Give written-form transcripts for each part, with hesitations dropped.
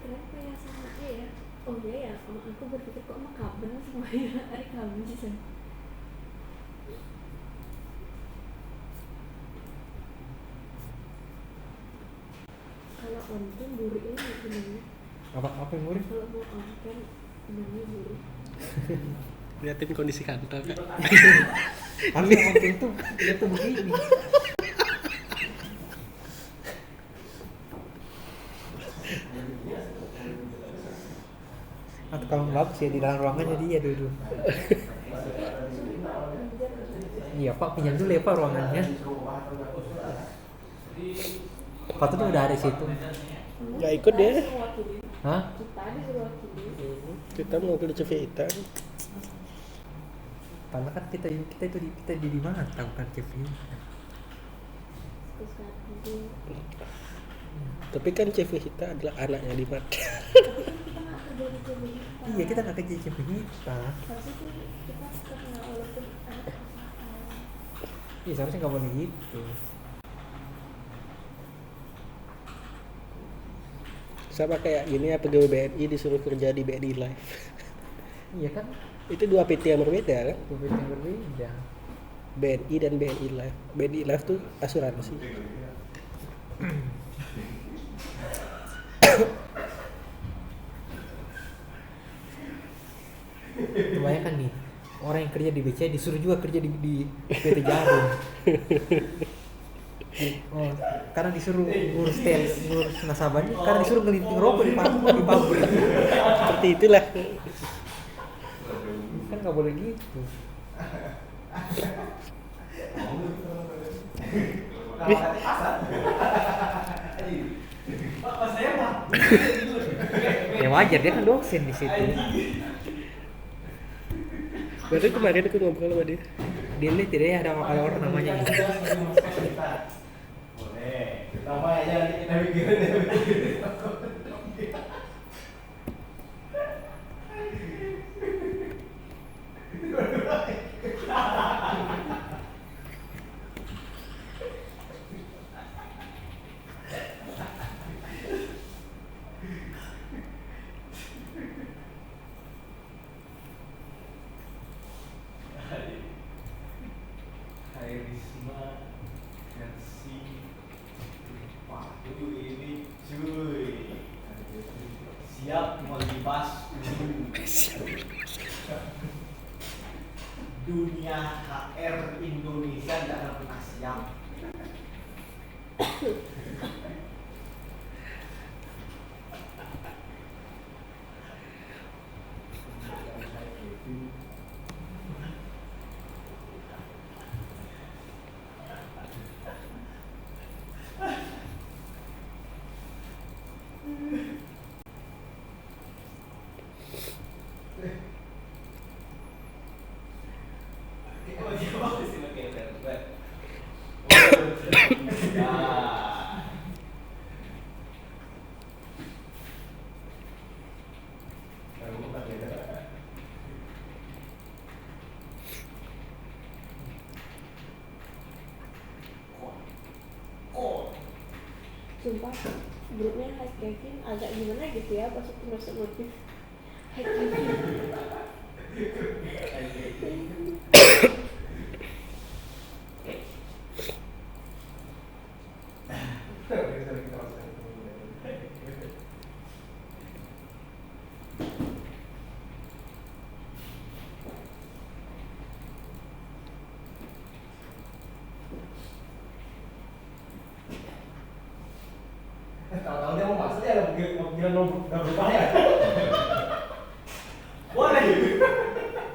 kenapa ya sama ya? Oh iya ya, aku berpikir kok mah kaben semuanya hari kaben sih sen. Kalau onten buri ini gimana? Apa yang murid? Kalau mau onten namanya buri. Liatin kondisi kantor Kak. Harusnya onten tuh dia tuh begini. Atau kalau bagus ya di dalam ruangannya dia dulu. Iya Pak, pinjam dulu ya Pak ruangannya. Pak tuh udah ada di situ. Nggak ikut deh. Hah? Kita disuruh wakili. Kita mau ke Civita. Padahal kan kita di mana tahu kan Cevita. Terus kan Tapi kan Civita adalah anaknya Dimat. kita nggak kerja di Cibinong. Iya kita nggak kerja Cevita. Harusnya tuh kita kenal walaupun anak apaan. Iya seharusnya nggak boleh gitu. Sama kayak gini ya pegawai BNI disuruh kerja di BNI Live. Iya kan? Itu dua PT yang berbeda kan? Berbeda yang berbeda. BNI dan BNI Live. BNI Live tuh asuransi. Kebanyakan nih orang yang kerja di BCA disuruh juga kerja di PT Jarum. Oh, karena disuruh ngurus nasabahnya, karena disuruh ngelinting rokok di pabrik. Seperti itulah. Kan nggak boleh gitu. Ya wajar dia kan dosen di situ. Berarti kemarin aku ngobrol sama dia. Dia lihat tidak ya ada orang namanya ini. Boleh. Nama aja nanti kita pikirin. Risma versi waduh ini cuy siap mau dibahas dunia HR Indonesia tidak akan pernah siap. Sumpah grupnya High Kevin agak gimana gitu ya pas aku masuk notif High Kevin. Tahu-tahu dia mau masuk dia bilang nggak berubah ya. Boleh.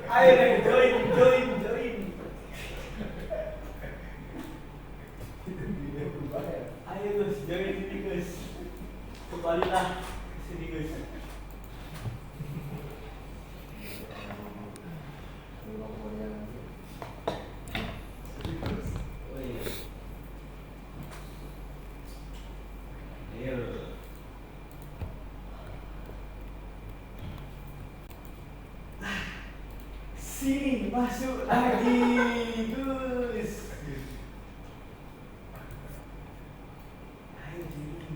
Ayo deh join. Dia berubah ya. Ayo guys join sini guys. Kembalilah ke sini guys. Sini masuk lagi, Gus. Ayo sini.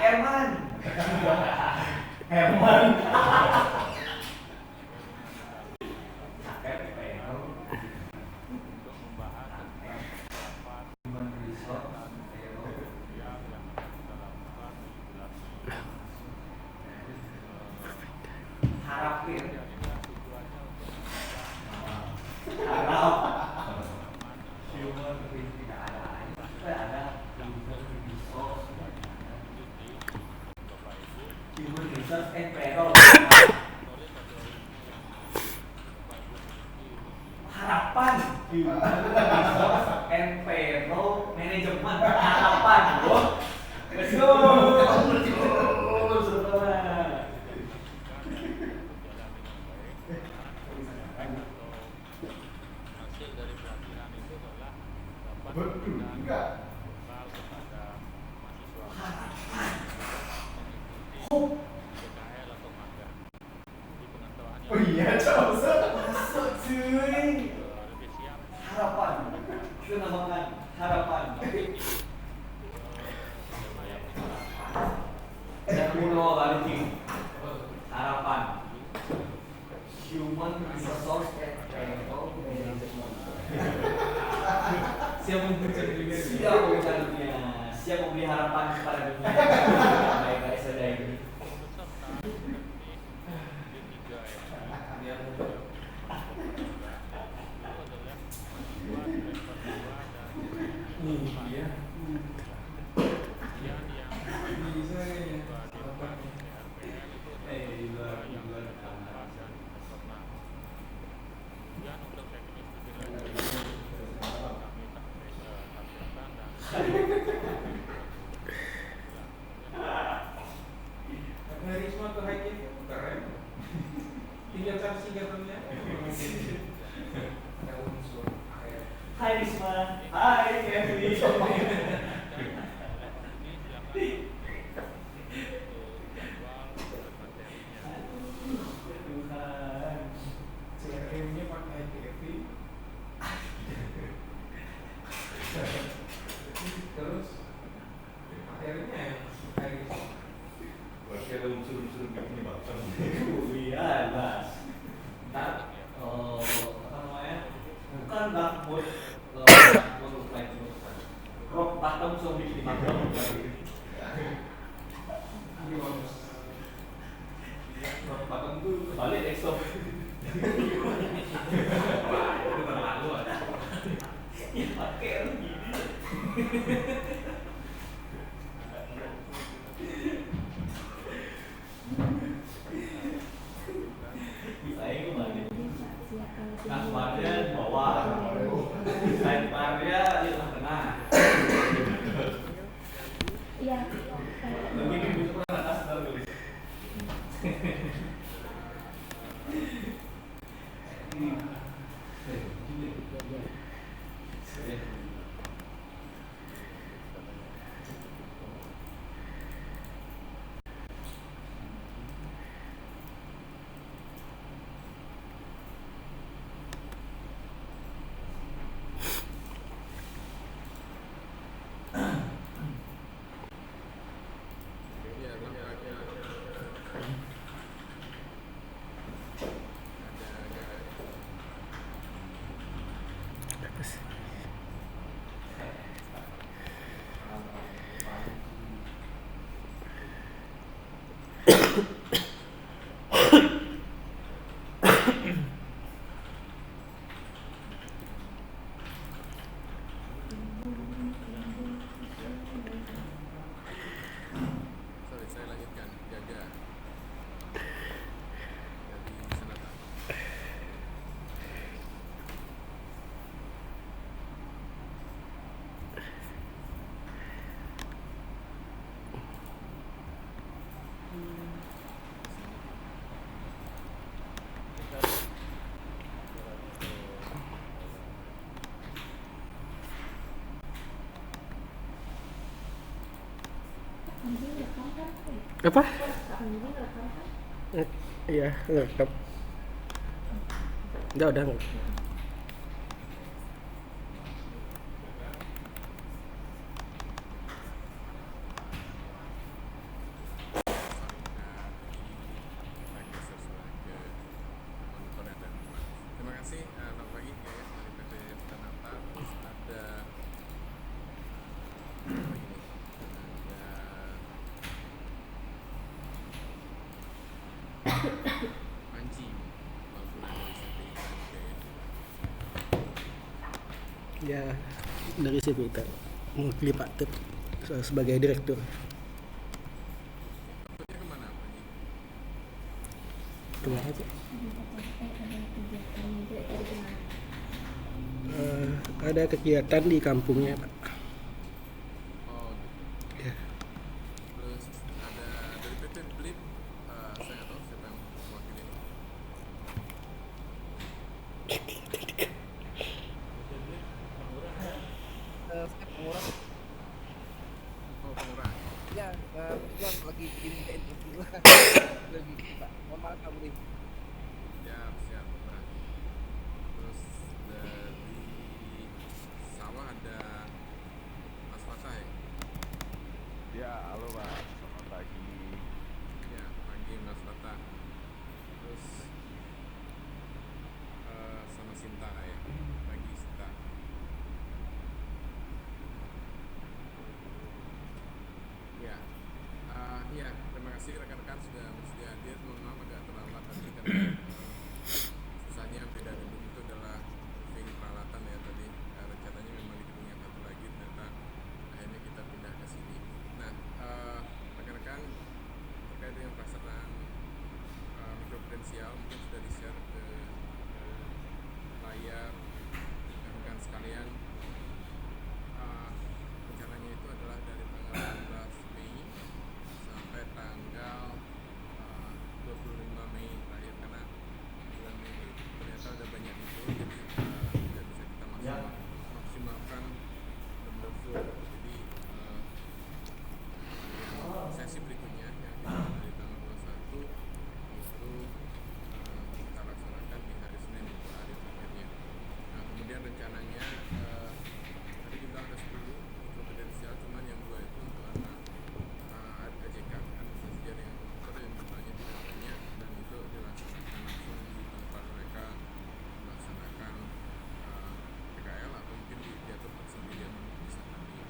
Herman. Herman. Harapin. Harap. Human tidak ada. Ada. Human resource and payroll. Harapan. Human resource and payroll manajemen. Harapan. Let's go. Oh iya, masuk cuy. Harapan. Itu namakan harapan. Dan pulau balikin. Harapan. Human resource and payroll management. Siap memberi dunia. Siap memberi dunia. Siap memberi harapan kepada dunia. Baik-baik saja ini. Risma tuh hiking keren. Tinggal cari singkatannya. Hai Risma. Hai Kevin. CRM-nya pakai Kevin. Terus materinya yang kayak gitu. Masih ada unsur-unsur begini bangsa. Iya, Mas. Ntar, apa namanya? Bukan blackboard, rock bottom so bikin bottom. Ini bagus. Rock bottom tuh kebalik desktop. Itu terlalu ada. Ya pakai gini. Saya kembali. Kang Mardian bawah, Kang Mardian di tengah. Iya. Begini itu kan atas baru. Apa? Rekam ini rekam kan? Iya, ngerekam. Udah. Terima kasih, selamat pagi guys dari PT Tanata. Terus ada Panji, Bangkulan dari sertifikat Ya, dari Sivita mewakili Pak Tut sebagai direktur. Maksudnya kemana Panji? Keluar aja. Ada kegiatan juga dari kemarin. Ada kegiatan di kampungnya, Pak. Oh gitu. Ya. Terus ada dari PT Blip, saya nggak tahu siapa yang mewakili. Oh pengurang. Ya, kebetulan lagi diminta interview. Lebih Pak. Mohon maaf Pak Budi. Siap Pak. Terus dari sawah ada Mas Fatah ya? Ya, halo Pak. Selamat pagi. Ya, pagi Mas Fatah. Terus sama Sinta ya, pagi Sinta. Ya, iya terima kasih rekan-rekan sudah bersedia hadir. Mohon maaf agak terlambat tadi karena susahnya yang beda gedung itu adalah moving peralatan ya tadi. Rencananya memang di gedung yang satu lagi, ternyata akhirnya kita pindah ke sini. Nah, rekan-rekan terkait dengan pelaksanaan mikroprudensial mungkin sudah di-share ke layar rekan-rekan sekalian. Rencananya itu adalah dari tanggal 16 Mei sampai tanggal 25 Mei terakhir karena bulan Mei itu ternyata ada banyak itu jadi tidak bisa kita maksimalkan benar-benar full. Jadi yang sesi berikutnya yang dari tanggal 21 itu kita laksanakan di hari Senin itu hari terakhirnya. Nah kemudian rencananya tadi dibilang ada 10 mikroprudensial, cuman yang 2 itu untuk anak AJK administrasi jaringan komputer yang jumlahnya tidak banyak dan itu dilaksanakan langsung di tempat mereka melaksanakan PKL atau mungkin diatur tersendiri yang bisa nanti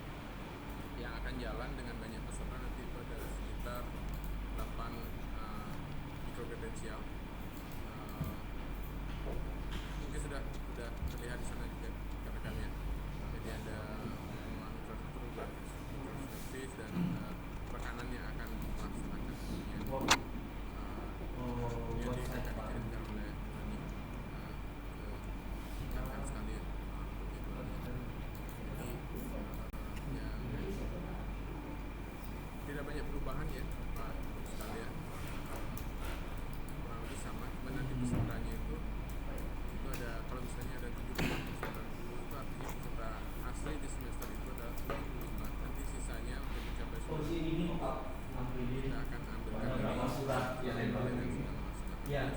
yang akan jalan dengan banyak peserta nanti itu ada sekitar 8 mikroprudensial. Mungkin sudah terlihat di sana juga rekan-rekannya. Jadi ada pengelolaan infrastruktur, service dan rekanan yang akan melaksanakan kemudian jadi akan dikirimkan oleh Rani ke rekan sekalian. Jadi yang tidak banyak perubahan ya Pak sekalian, kurang lebih sama, cuma nanti pesertanya itu ada, kalau misalnya ada 75 peserta dulu itu artinya peserta asli di semester itu ada 75, nanti sisanya untuk mencapai 10 kita akan ambilkan dari yang sudah melaksanakan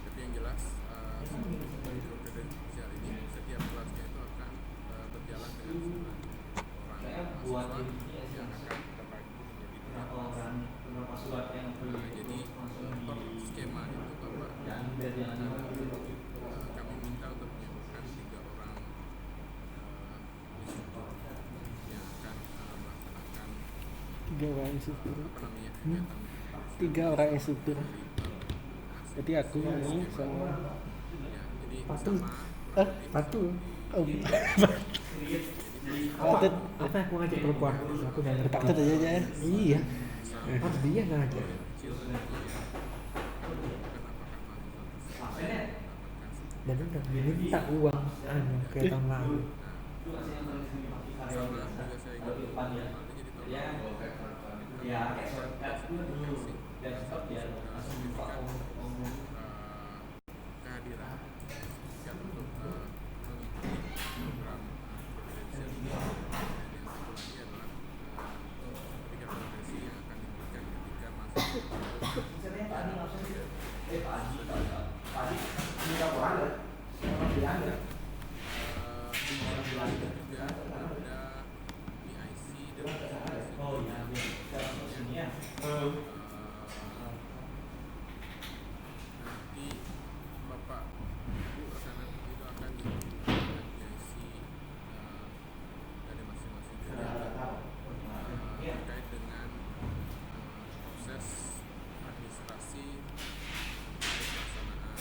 tapi yang jelas mikroprudensial ini setiap kelasnya itu akan berjalan dengan 9 orang mahasiswa yang akan kita bagi menjadi 3 kelas. Jadi per skema itu Bapak kami minta untuk menyebutkan 3 orang instruktur yang akan melaksanakan 3 orang instruktur. apa namanya kegiatan 3 orang instruktur. Jadi aku ini sama ya, jadi Patu. sama Patu. Oh, Patut. Apa aku ngajak perempuan? Aku nggak ngerti. Pak Tut aja ya. Iya. Harus dia ngajak. Dan udah minta uang ke tahun lalu. Kehadiran sertifikat untuk mengikuti program presidensial ini. Dan yang satu lagi adalah sertifikat profesi yang juga ada PIC dan nanti Bapak Ibu rekan itu akan dilakukan PIC dari masing-masing kegiatan terkait dengan proses administrasi pelaksanaan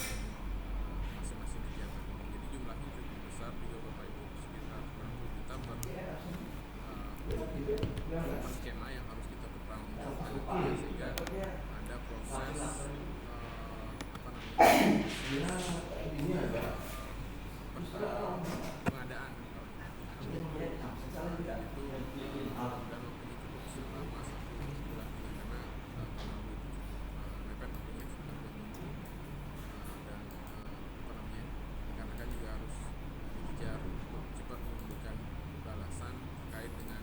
masing-masing kegiatan ini. Jadi jumlahnya cukup besar juga Bapak Ibu, sekitar 60 juta per skema yang harus kita pertanggungjawabkan, sehingga ada proses pengadaan itu dan waktunya cukup lama 1 bulan karena mepet waktunya sekitar 2 minggu dan rekan-rekan juga harus dikejar untuk cepat memberikan balasan terkait dengan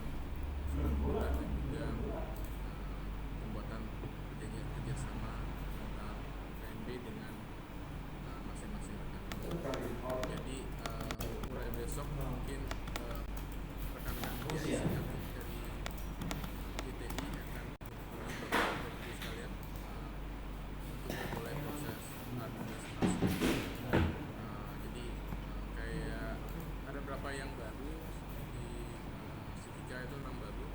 surat dan juga pembuatan perjanjian kerjasama antara PNB dengan masing-masing rekan. Jadi mulai besok mungkin rekan-rekan PIC kami dari GTI akan berkumpul sekalian untuk memulai proses administrasi. Jadi kayak ada berapa yang baru di Civica itu 6 baru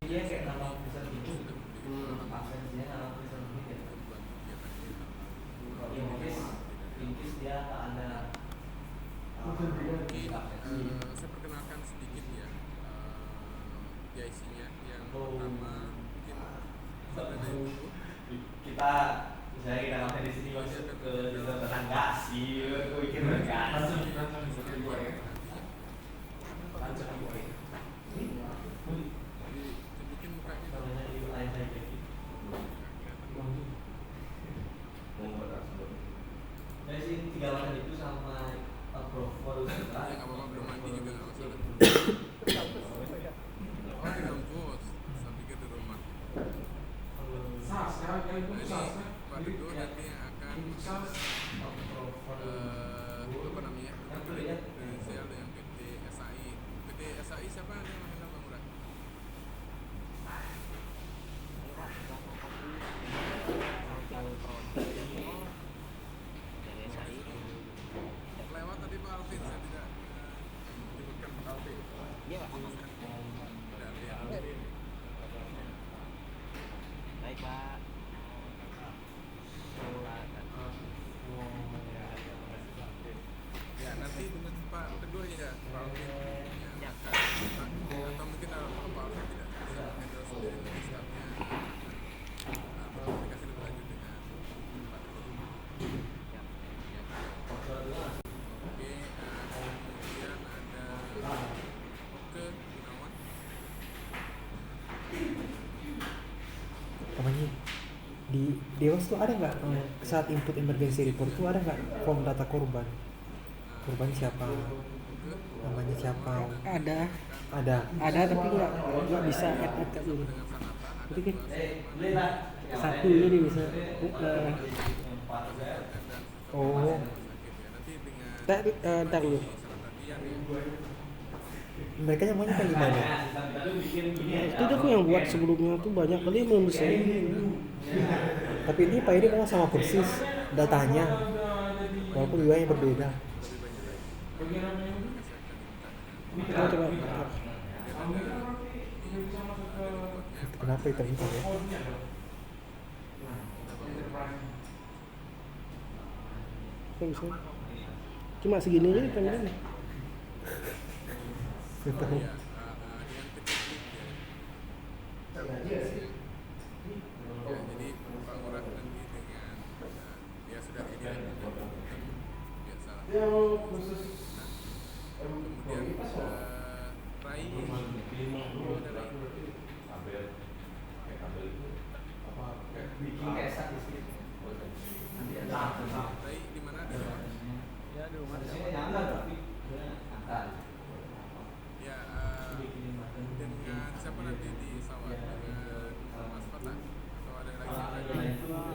Iya kayak nama besar gitu. kegiatan Inggris dia ada mungkin saya perkenalkan sedikit ya PIC-nya. Yang pertama mungkin saudara dulu kita misalnya kita makan di sini masuk ke desa tetangga sih, gue pikir mereka langsung tunjukin mukanya. namanya itu lain lagi. Dari sini 3 warna itu sama Brofol Ya nggak apa-apa, belum mandi juga nggak masalah. Oh di kampus, saya pikir di rumah. SAS kan, Nah, itu ini SAS kan. Pak Dudu nanti yang akan apa namanya kredensial dengan PT SAI. PT SAI siapa yang mengenal Bang Murad? Lewat tadi Pak Alvin, saya tidak menyebutkan Pak Alvin. Iya Pak. Tidak lihat. Baik Pak. Ya nanti dengan Pak Teguh ya Pak Alvin yang akan atau mungkin Pak Alvin tidak bisa handle sendiri lagi staffnya berkomunikasi lebih lanjut dengan Pak Teguh. Ya. Oke, kemudian ada Oke Gunawan. Namanya di Dewas tuh ada nggak saat input emergency report tuh ada nggak form data korban? Korban siapa? Namanya siapa? Ada Ada. tapi nggak bisa add dulu. Dengan Sanata ada Jadi kan Beli lah. satu jadi bisa Oh, nanti dengan ntar dulu. Sanatadian ya. mereka yang maunya kayak gimana? Itu aku yang buat sebelumnya tuh banyak kali yang belum bisa. Tapi ini Pak Edi malah sama persis datanya, walaupun wilayahnya berbeda. Oh, coba. Kenapa itu bentar ya? Kok bisa? Cuma segini aja kameranya. Nggak tahu. Ya, dengan PT Klik ya. Ya, jadi Pak Murad nanti dengan ya sudah ini biasa. Kemudian Rai, ada Rai. Rai di mana di rumah? Ya di rumah. Sini nyangga tapi angkat. Ya, dengan siapa nanti di sawah? Dengan Mas Fatah atau ada lagi yang lain?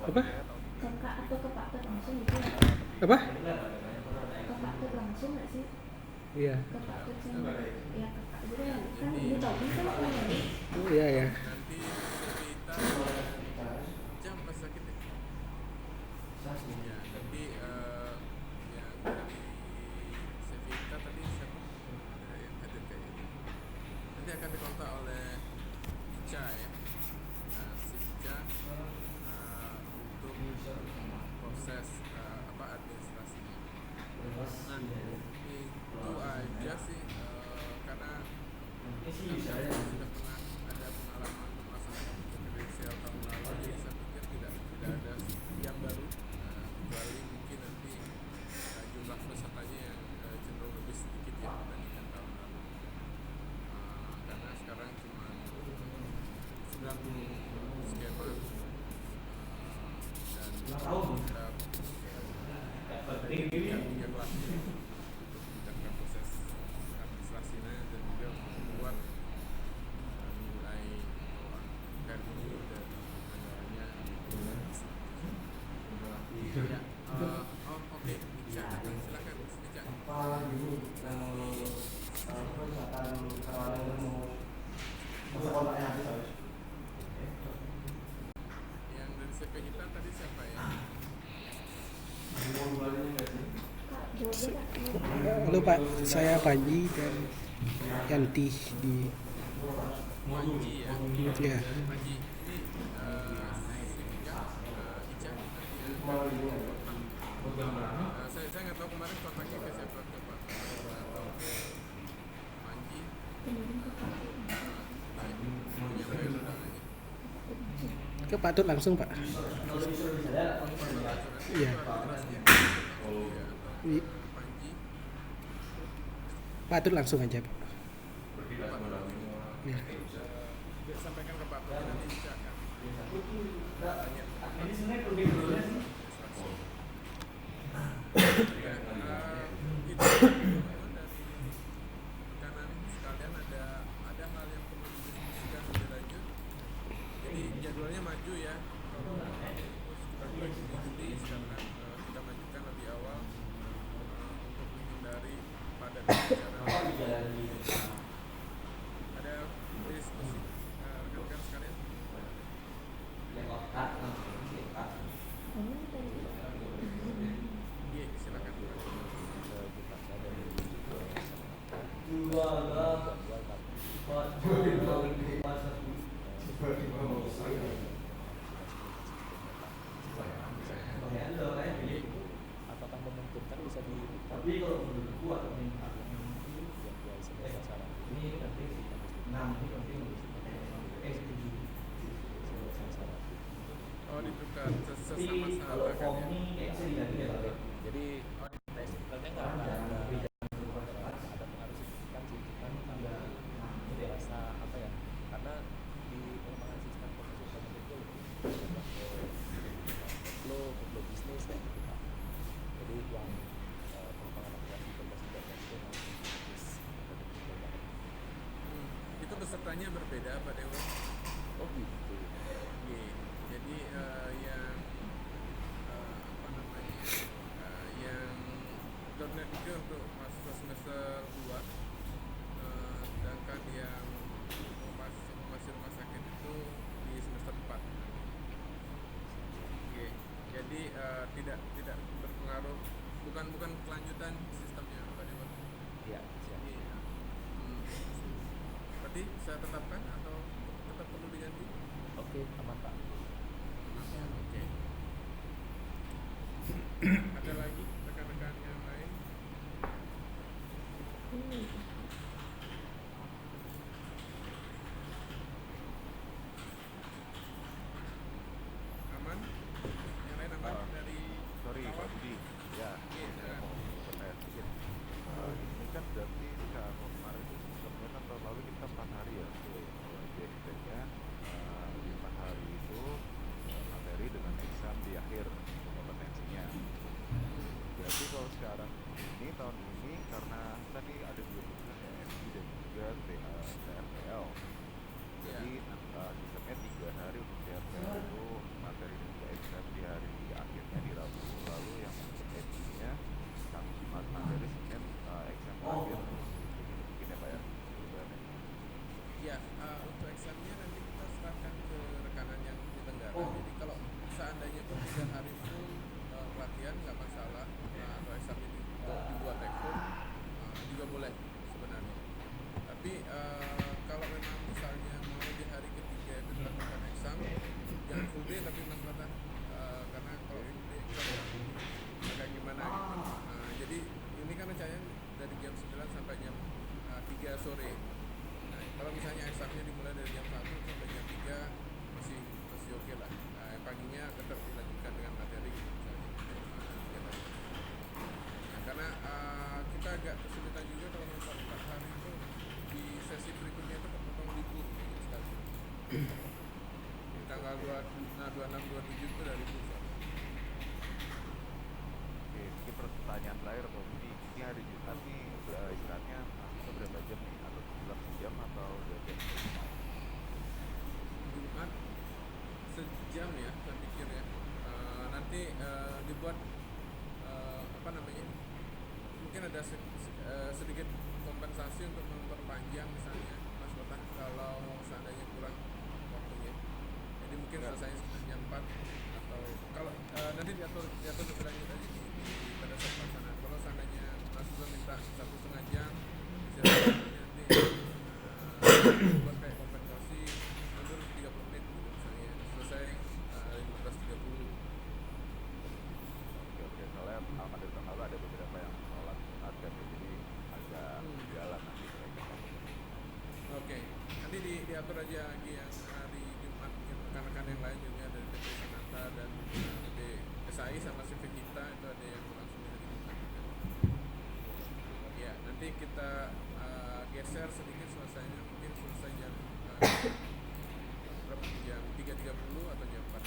Apa? Kakak atau ke Pak Tet langsung gitu ya? Apa? Ke Pak Tet langsung nggak sih? Iya. Ke Pak Tet sama ya kakak gitu kan ini tahu kan ini Oh iya ya. Nanti kita jam pas sakit ya. Ya, nanti yang dari Sevita tadi siapa? Ada yang hadir kayaknya. Nanti akan dikontak oleh Ica ya. Nah, si Ica untuk proses administrasinya. Nah, itu aja sih karena sudah pernah ada pengalaman melaksanakan presidensial tahun lalu, jadi saya pikir tidak ada yang baru, kecuali mungkin nanti jumlah pesertanya yang cenderung lebih sedikit ya dibandingkan tahun lalu, karena sekarang cuma 90 skema dan kita tiga kelas untuk proses administrasinya dan juga membuat nilai value dari anggarannya. Ya, oke, Ica, silakan Ica. Yang dari CP kita tadi siapa ya? Kak jawabnya Kak. Halo Pak, saya Panji dan Yanti di Panji ya. ya. Panji, ini Ica nanti saya nggak tahu kemarin kontaknya ke siapa, ke Pak atau ke Panji. Kemarin ke Pak Tet Punya file undangannya. Ke Pak Tut langsung Pak. Iya. Di- Panji. Pak Tut langsung aja Pak. Ya. Sampaikan ke Pak Tut, nanti Ica akan tanya. Ini sebenarnya perbedaan sih. Ya, itu dari kanan sekalian ada hal yang perlu didiskusikan lebih lanjut. Jadi jadwalnya maju ya. Kita mulai Juli sekarang kita majukan lebih awal untuk menghindari padat acara. Ada diskusi rekan-rekan sekalian. Kamu tadi Iya, silakan. Apakah memungkinkan bisa di Tapi kalau menurut gua ini penting sih. 6 ini penting. Setuju. Oh, ditukar Tapi sesama kalau sahabat form kan ya. ini kayak bisa diganti ya Pak. jadi sebenarnya nggak ada pengaruh signifikan sih, cuman nggak rasa apa ya, karena di pengembangan sistem pemasukan itu flow bisnis kayak gitu Pak. Jadi uang pengembangan aplikasi berbasis itu harus Itu pesertanya berbeda Pak Dewa. oh gitu. Iya. Jadi yang apa namanya yang .NET itu untuk mahasiswa semester 2, sedangkan yang informasi rumah sakit itu di semester 4. Oke. Jadi tidak berpengaruh, bukan kelanjutan sistemnya Pak Dewa. Iya, siap. Iya. Berarti saya tetapkan atau tetap perlu diganti? Oke, aman Pak. Oke. Ada lagi rekan-rekan yang lain? ini Aman? Yang lain aman dari Sorry Pak kawan? Budi, ya Iya, saya silakan. mau bertanya sedikit. Ini kan berarti kalau kemarin itu sebelumnya kan tahun lalu kita 4 hari ya tuh JST-nya, di 4 hari itu materi dengan exam di akhir kompetensinya. tapi Mas Fatah, karena kalau ini agak gimana gitu. Jadi ini kan rencananya dari jam 9 sampai jam 3 sore. Nah, kalau misalnya eksaknya dimulai dari jam 1 sampai jam 3 masih oke lah. Paginya tetap dilanjutkan dengan materi gitu misalnya. Nah, karena kita agak kesulitan juga kalau 4 hari itu di sesi berikutnya itu kepotong libur gitu sekali. Di tanggal 26, 27 itu dari libur. Oke, mungkin pertanyaan terakhir Bang Budi, ini hari Jumat nih istirahatnya mahasiswa berapa jam nih? Atau bilang sejam atau 2 jam? Jumat sejam ya, saya pikir ya. Nanti dibuat apa namanya? Mungkin ada sedikit kompensasi untuk memperpanjang misalnya Mas Fatah kalau seandainya kurang waktunya. Jadi mungkin selesai jam 4 atau kalau nanti diatur lebih lanjut aja di pada saat pelaksanaan. Kalau seandainya mahasiswa minta 1,5 jam, nanti buat kayak kompensasi mundur 30 menit gitu misalnya, selesai 15.30. Oke, soalnya pada tahun lalu ada beberapa yang sholat Jumat kan ya, jadi agak jalan nanti mereka. Oke, nanti diatur aja lagi yang hari Jumat, rekan-rekan yang lain juga dari PP Sanata dan PP SAI sama CV kita itu ada yang langsung dari Jumat juga. Ya, nanti kita geser sedikit selesainya, mungkin selesai jam berapa? Jam 3.30 atau jam 4.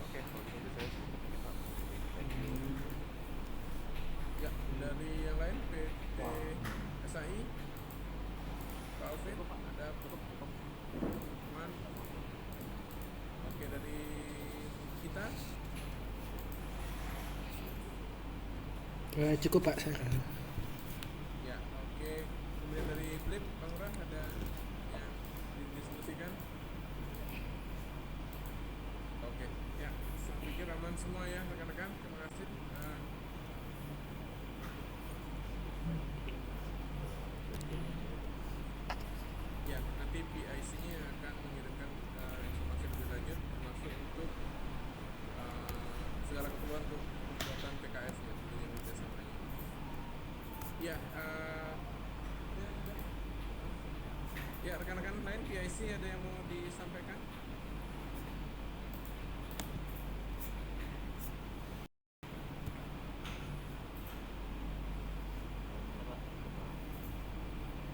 Oke, kalau gitu saya cukup ya Pak. Thank you. Ya, dari yang lain PT SAI, Pak Alvin, ada teman. Oke, dari kita Cukup Pak saya. ya, oke. Kemudian dari Blip, Bang Ran ada yang didiskusikan? Oke, ya, saya pikir aman semua ya rekan-rekan. Terima kasih. Ya, nanti PIC-nya akan mengirimkan informasi lebih lanjut termasuk untuk segala keperluan untuk pembuatan PKS ya, tentunya kerjasamanya. Ya, ya rekan-rekan lain PIC ada yang mau disampaikan?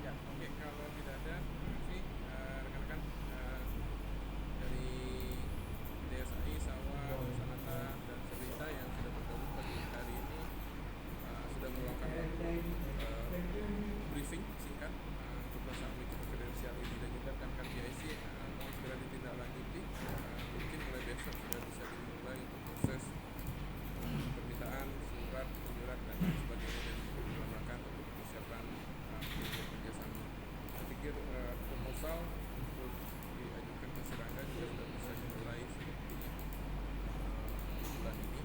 Ya, oke, kalau tidak ada, terima kasih rekan-rekan dari DSI, Sawa, Sanata, dan Cerita yang sudah bergabung pada hari ini, sudah meluangkan waktu briefing singkat untuk masa meeting konfidensial ini, dan kita akan PIC mau segera ditindaklanjuti. Mungkin mulai besok sudah bisa dimulai untuk proses permintaan surat, penyurat, dan lain sebagainya, dan diperlukan untuk persiapan kerjasama. Saya pikir proposal untuk diajukan ke Serangga juga sudah bisa dimulai seperti bulan ini,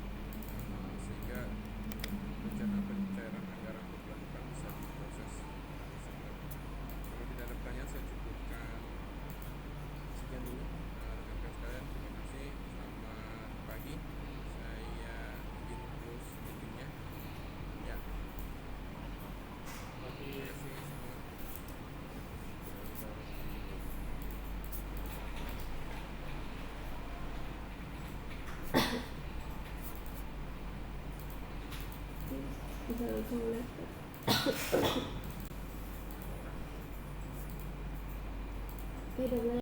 sehingga rencana pencairan anggaran untuk bulan depan bisa diproses Desember. Kalau tidak ada pertanyaan, saya cukupkan sekian dulu. Rekan-rekan sekalian, terima kasih. Selamat pagi. Saya izin close meetingnya. Ya. Terima kasih semua. Bisa langsung lihat. Oke, udah mulai.